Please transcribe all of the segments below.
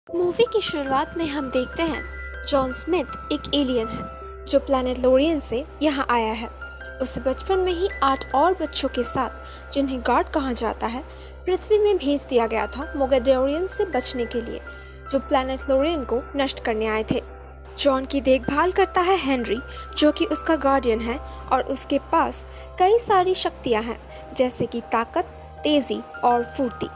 Movie की शुरुआत में हम देखते हैं जॉन स्मिथ एक एलियन है जो प्लैनेट लोरियन से यहाँ आया है। उसे बचपन में ही 8 और बच्चों के साथ, जिन्हें गार्ड कहा जाता है, पृथ्वी में भेज दिया गया था मोगाडोरियन से बचने के लिए, जो प्लैनेट लोरियन को नष्ट करने आए थे। जॉन की देखभाल करता है हेनरी, जो कि उसका गार्डियन है और उसके पास कई सारी शक्तियाँ हैं, जैसे कि ताकत, तेज़ी और फुर्ती।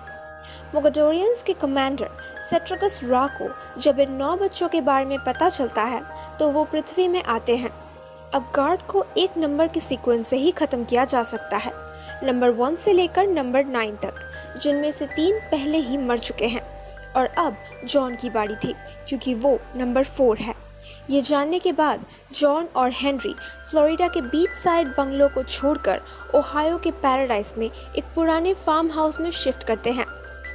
मोगाडोरियंस के कमांडर सेट्रकस रा को जब इन 9 बच्चों के बारे में पता चलता है तो वो पृथ्वी में आते हैं। अब गार्ड को एक नंबर के सीक्वेंस से ही ख़त्म किया जा सकता है, नंबर 1 से लेकर नंबर 9 तक, जिनमें से 3 पहले ही मर चुके हैं और अब जॉन की बारी थी क्योंकि वो नंबर 4 है। ये जानने के बाद जॉन और हेनरी फ्लोरिडा के बीच साइड बंगलो को छोड़कर ओहायो के पैराडाइज में एक पुराने फार्म हाउस में शिफ्ट करते हैं।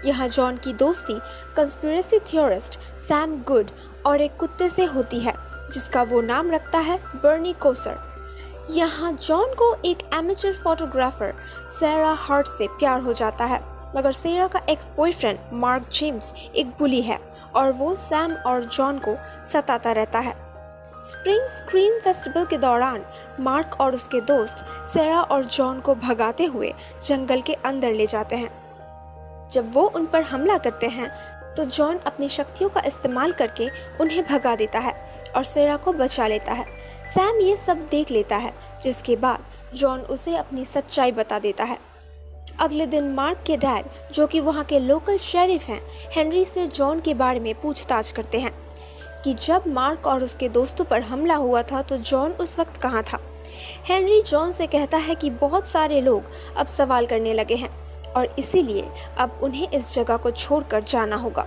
यहाँ जॉन की दोस्ती कंस्पिरेसी थियोरिस्ट सैम गुड और एक कुत्ते से होती है जिसका वो नाम रखता है बर्नी कोसर। यहाँ जॉन को एक एमेचर फोटोग्राफर सेरा हार्ट से प्यार हो जाता है, मगर सेरा का एक्स बॉयफ्रेंड मार्क जेम्स एक बुली है और वो सैम और जॉन को सताता रहता है। स्प्रिंग स्क्रीम फेस्टिवल के दौरान मार्क और उसके दोस्त सेरा और जॉन को भगाते हुए जंगल के अंदर ले जाते हैं। जब वो उन पर हमला करते हैं तो जॉन अपनी शक्तियों का इस्तेमाल करके उन्हें भगा देता है और सेरा को बचा लेता है। सैम ये सब देख लेता है, जिसके बाद जॉन उसे अपनी सच्चाई बता देता है। अगले दिन मार्क के डैड, जो कि वहाँ के लोकल शेरिफ हैं, हेनरी से जॉन के बारे में पूछताछ करते हैं कि जब मार्क और उसके दोस्तों पर हमला हुआ था तो जॉन उस वक्त कहाँ था। हेनरी जॉन से कहता है कि बहुत सारे लोग अब सवाल करने लगे हैं और इसीलिए अब उन्हें इस जगह को छोड़कर जाना होगा,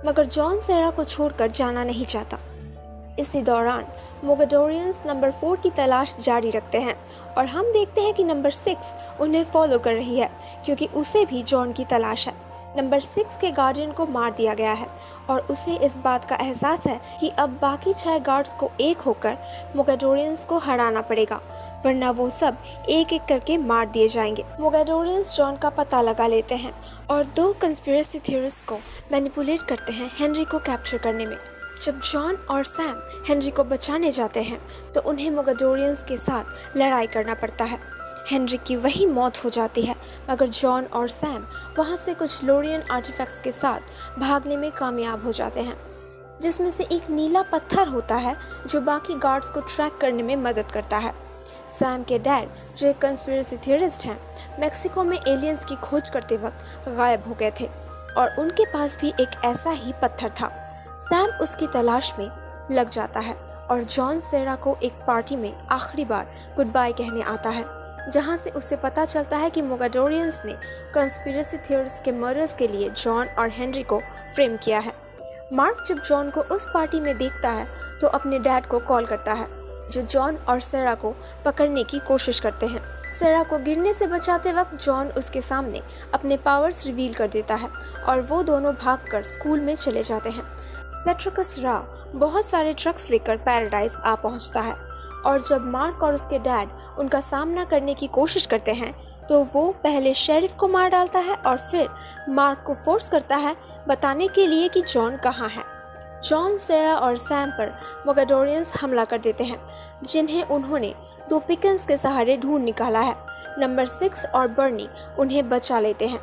मगर जॉन सेरा को छोड़कर जाना नहीं चाहता। इसी दौरान मोगाडोरियंस नंबर 4 की तलाश जारी रखते हैं और हम देखते हैं कि नंबर 6 उन्हें फॉलो कर रही है क्योंकि उसे भी जॉन की तलाश है। नंबर 6 के गार्डियन को मार दिया गया है और उसे इस बात का एहसास है कि अब बाकी 6 गार्ड्स को एक होकर मोगाडोरियंस को हराना पड़ेगा, वरना वो सब एक एक करके मार दिए जाएंगे। मोगाडोरियंस जॉन का पता लगा लेते हैं और 2 कंस्पिरेसी थ्योरिस्ट को मैनिपुलेट करते हैं हेनरी को कैप्चर करने में। जब जॉन और सैम हेनरी को बचाने जाते हैं तो उन्हें मोगाडोरियंस के साथ लड़ाई करना पड़ता है। हेनरी की वही मौत हो जाती है, मगर जॉन और सैम वहाँ से कुछ लोरियन आर्टिफैक्ट्स के साथ भागने में कामयाब हो जाते हैं, जिसमें से एक नीला पत्थर होता है जो बाकी गार्ड्स को ट्रैक करने में मदद करता है। सैम के डैड, जो एक कंस्पिरेसी थियरिस्ट हैं, मेक्सिको में एलियंस की खोज करते वक्त गायब हो गए थे और उनके पास भी एक ऐसा ही पत्थर था। सैम उसकी तलाश में लग जाता है और जॉन सेरा को एक पार्टी में आखिरी बार गुड बाय कहने आता है, जहां से उसे पता चलता है कि मोगाडोरियंस ने कंस्पिरेसी थियरिस्ट के मर्डर्स के लिए जॉन और हेनरी को फ्रेम किया है। मार्क जब जॉन को उस पार्टी में देखता है तो अपने डैड को कॉल करता है, जो जॉन और सेरा को पकड़ने की कोशिश करते हैं। सेरा को गिरने से बचाते वक्त जॉन उसके सामने अपने पावर्स रिवील कर देता है और वो दोनों भागकर स्कूल में चले जाते हैं। सेट्रकस रा बहुत सारे ट्रक्स लेकर पैराडाइज आ पहुंचता है और जब मार्क और उसके डैड उनका सामना करने की कोशिश करते हैं तो वो पहले शेरिफ को मार डालता है और फिर मार्क को फोर्स करता है बताने के लिए कि जॉन कहाँ है। जॉन, सेरा और सैम पर मोगाडोरियंस हमला कर देते हैं, जिन्हें उन्होंने 2 पिकन्स के सहारे ढूंढ निकाला है। नंबर 6 और बर्नी उन्हें बचा लेते हैं।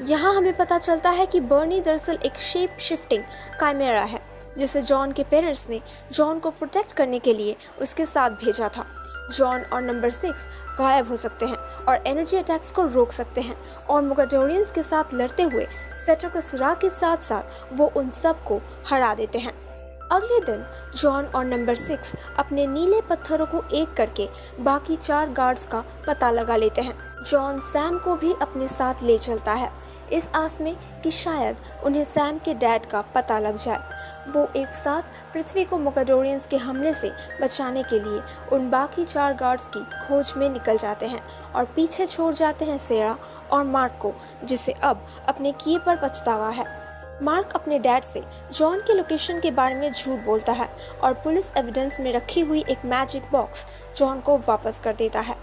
यहाँ हमें पता चलता है कि बर्नी दरअसल एक शेप शिफ्टिंग काइमेरा है, जिसे जॉन के पेरेंट्स ने जॉन को प्रोटेक्ट करने के लिए उसके साथ भेजा था। जॉन और नंबर 6 गायब हो सकते हैं और एनर्जी अटैक्स को रोक सकते हैं और मोगाडोरियंस के साथ लड़ते हुए सेट्रकस रा के साथ साथ वो उन सब को हरा देते हैं। अगले दिन जॉन और नंबर 6 अपने नीले पत्थरों को एक करके बाकी 4 गार्ड्स का पता लगा लेते हैं। जॉन सैम को भी अपने साथ ले चलता है, इस आस में कि शायद उन्हें सैम के डैड का पता लग जाए। वो एक साथ पृथ्वी को मोगाडोरियंस के हमले से बचाने के लिए उन बाकी 4 गार्ड्स की खोज में निकल जाते हैं और पीछे छोड़ जाते हैं सेरा और मार्क को, जिसे अब अपने किए पर पछतावा है। मार्क अपने डैड से जॉन के लोकेशन के बारे में झूठ बोलता है और पुलिस एविडेंस में रखी हुई एक मैजिक बॉक्स जॉन को वापस कर देता है।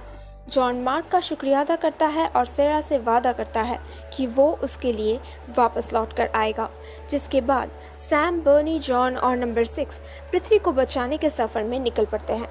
जॉन मार्क का शुक्रिया अदा करता है और सेरा से वादा करता है कि वो उसके लिए वापस लौट कर आएगा, जिसके बाद सैम, बर्नी, जॉन और नंबर 6 पृथ्वी को बचाने के सफ़र में निकल पड़ते हैं।